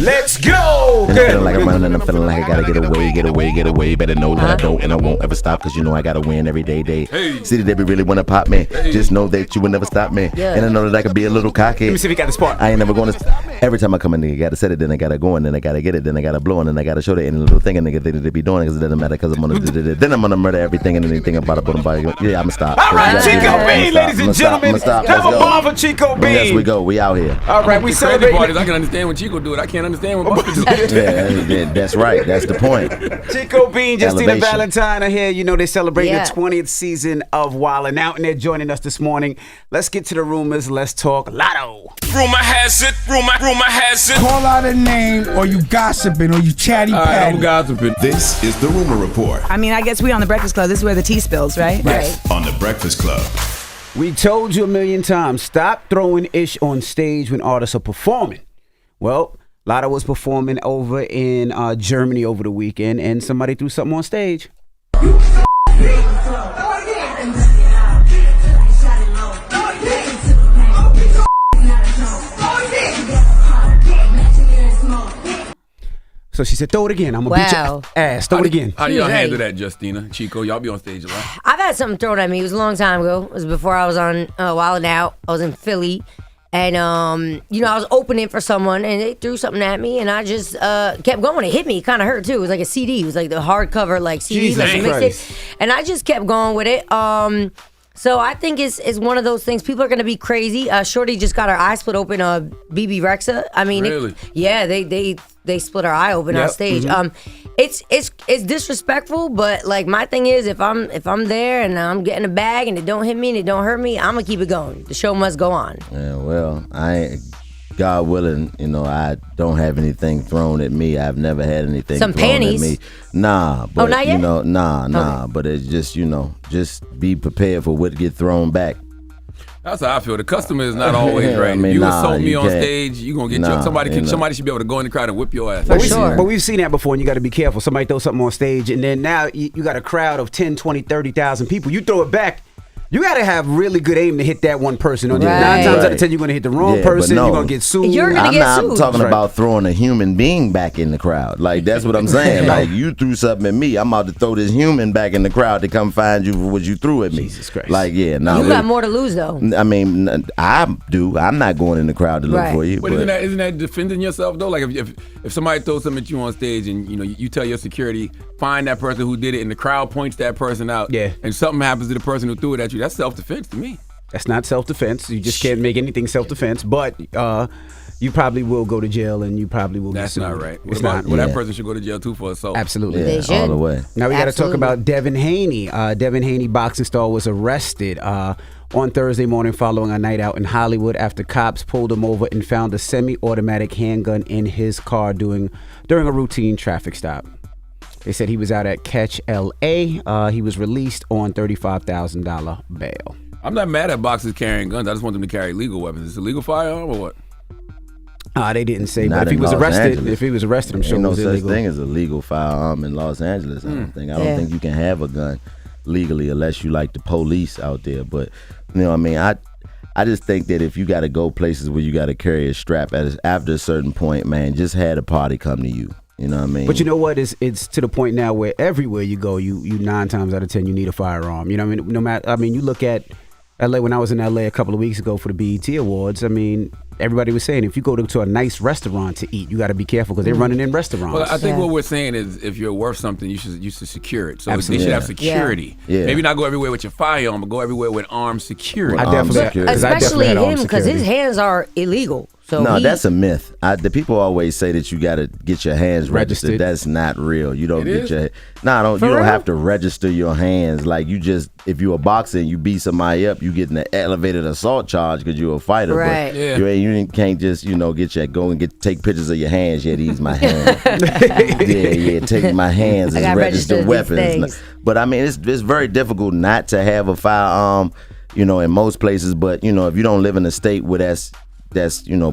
Let's go. And I'm feeling like I'm running and I'm feeling like I gotta get away. Better know that I don't and I won't ever stop, cause you know I gotta win every day. City, they really wanna pop me. Just know that you will never stop me. And I know that I could be a little cocky. Let me see if you got the spark. I ain't never gonna. Every time I come in, nigga, gotta set it, then I gotta go, and then I gotta get it, then I gotta blow, and then I gotta show that any little thing a nigga they be doing, cause it doesn't matter, cause I'm gonna do it. Then I'm gonna murder everything and anything about it. Yeah, I'ma stop. All right, Chico Bean, ladies and gentlemen. Have a ball for Chico Bean. Yes, we go. We out here. All right, we celebrate parties. I can understand when Chico do it. I can't understand when Buster do it. Yeah, that's right. That's the point. Chico Bean, Justina Valentine are here. You know, they celebrate the 20th season of Wildin' Out, and they're joining us this morning. Let's get to the rumors. Let's talk Latto. Rumor has it. Rumor has it. Call out a name, or you gossiping, or you chatty patty. I'm gossiping. This is the Rumor Report. I mean, I guess we on the Breakfast Club. This is where the tea spills, right? Right. On the Breakfast Club. We told you a million times, stop throwing ish on stage when artists are performing. Well, Latto was performing over in Germany over the weekend, and somebody threw something on stage. So she said, throw it again. I'm going to beat your ass. Throw it again. How do y'all handle that, Justina? Chico, y'all be on stage a lot. I've had something thrown at me. It was a long time ago. It was before I was on Wildin' Out. I was in Philly. And, I was opening for someone, and they threw something at me, and I just kept going. It hit me. It kind of hurt, too. It was like a CD. It was like the hardcover, like CD. Jesus Christ. And I just kept going with it. So I think it's one of those things. People are going to be crazy. Shorty just got her eye split open, BB Rexa. I mean, really? They split her eye open on stage. It's disrespectful, but like my thing is, if I'm there and I'm getting a bag and it don't hit me and it don't hurt me, I'm gonna keep it going. The show must go on. Yeah, well, God willing, I don't have anything thrown at me. I've never had anything thrown panties. at me. Nah, but not yet? Nah. But it's just, just be prepared for what get thrown back. That's how I feel. The customer is not always right. If you insult me on stage, you gonna get somebody should be able to go in the crowd and whip your ass. But we've seen that before, and you got to be careful. Somebody throws something on stage, and then now you got a crowd of 10, 20, 30,000 people. You throw it back. You got to have really good aim to hit that one person. Right. 9 times out of 10, you're going to hit the wrong person. You're going to get sued. I'm talking about throwing a human being back in the crowd. Like, that's what I'm saying. Like, you threw something at me. I'm about to throw this human back in the crowd to come find you for what you threw at me. Jesus Christ. Like, you got more to lose, though. I mean, I do. I'm not going in the crowd to look for you. But isn't that defending yourself, though? Like, if somebody throws something at you on stage and, you tell your security, find that person who did it, and the crowd points that person out, and something happens to the person who threw it at you, that's self-defense to me. That's not self-defense. You just can't make anything self-defense. But you probably will go to jail, and you probably will get sued. That's not right. That person should go to jail, too, for assault. Absolutely. They should. All the way. Now we got to talk about Devin Haney. Devin Haney, boxing star, was arrested on Thursday morning following a night out in Hollywood after cops pulled him over and found a semi-automatic handgun in his car during a routine traffic stop. They said he was out at Catch LA. He was released on $35,000 bail. I'm not mad at boxers carrying guns. I just want them to carry legal weapons. Is it a legal firearm or what? They didn't say. But if he was arrested, I'm sure it was illegal. No such thing as a legal firearm in Los Angeles. I don't think you can have a gun legally unless you like the police out there. But I just think that if you got to go places where you got to carry a strap after a certain point, man, just have a party come to you. You know what I mean? But you know what? It's to the point now where everywhere you go, you 9 times out of 10 you need a firearm. You know what I mean? No matter. I mean, you look at LA. When I was in LA a couple of weeks ago for the BET Awards, I mean, everybody was saying if you go to a nice restaurant to eat, you got to be careful because they're running in restaurants. Well, I think what we're saying is if you're worth something, you should secure it. So they should have security. Yeah. Maybe not go everywhere with your firearm, but go everywhere with armed security. Especially him, because his hands are illegal. So that's a myth. The people always say that you got to get your hands registered. That's not real. You don't get your. You don't have to register your hands. Like if you're a boxer and you beat somebody up, you get an elevated assault charge because you're a fighter. Right. But you can't just take pictures of your hands. Yeah, these my hands. Take my hands as registered weapons. But I mean, it's very difficult not to have a firearm. In most places, but if you don't live in a state where that's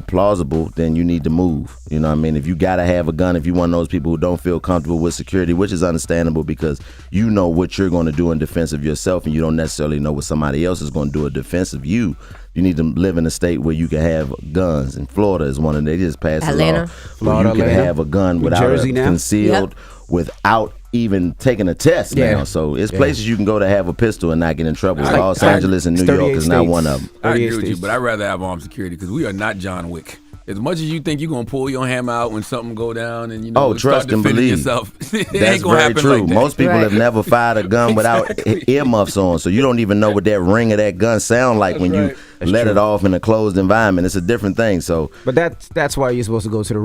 plausible, then you need to move. You know what I mean? If you gotta have a gun, if you're one of those people who don't feel comfortable with security, which is understandable because you know what you're going to do in defense of yourself and you don't necessarily know what somebody else is going to do in defense of you, you need to live in a state where you can have guns. And Florida is one of them. They just passed a law where you can have a gun without concealed, without even taking a test now. So it's places you can go to have a pistol and not get in trouble. Los Angeles and New York is not one of them. I agree with you, but I'd rather have armed security because we are not John Wick. As much as you think you're gonna pull your hammer out when something go down and trust and believe yourself, it that's ain't gonna very happen true. like that. Most people have never fired a gun without earmuffs on, so you don't even know what that ring of that gun sound like when you let it off in a closed environment. It's a different thing. So, but that's why you're supposed to go to the range.